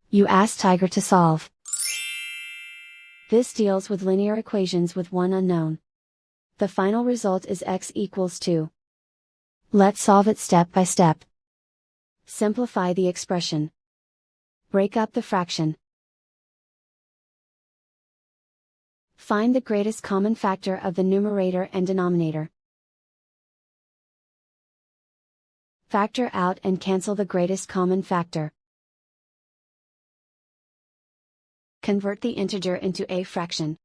You ask Tiger to solve. This deals with linear equations with one unknown. The final result is x equals 2. Let's solve it step by step. Simplify the expression. Break up the fraction. Find the greatest common factor of the numerator and denominator. Factor out and cancel the greatest common factor. Convert the integer into a fraction.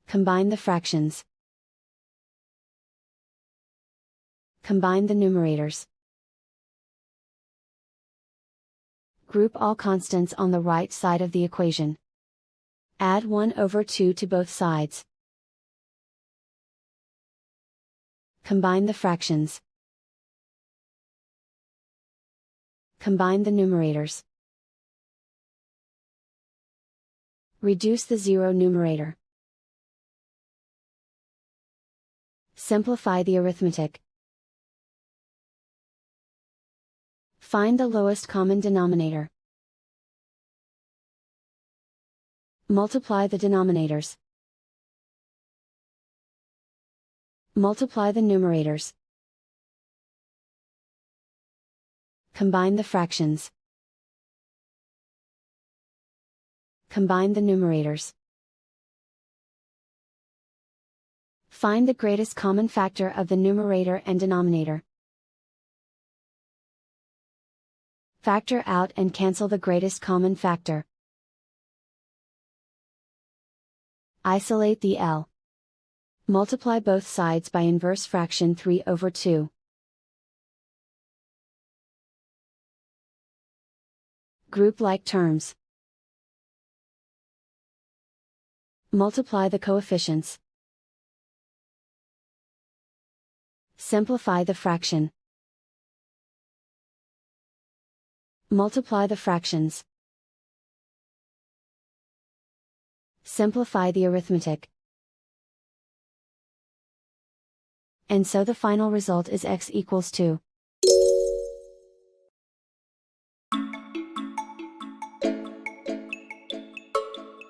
Combine the fractions. Combine the numerators. Group all constants on the right side of the equation. Add 1/2 to both sides. Combine the fractions. Combine the numerators. Reduce the zero numerator. Simplify the arithmetic. Find the lowest common denominator. Multiply the denominators. Multiply the numerators. Combine the fractions. Combine the numerators. Find the greatest common factor of the numerator and denominator. Factor out and cancel the greatest common factor. Isolate the L. Multiply both sides by inverse fraction 3/2. Group like terms. Multiply the coefficients. Simplify the fraction. Multiply the fractions. Simplify the arithmetic. And so the final result is x equals 2.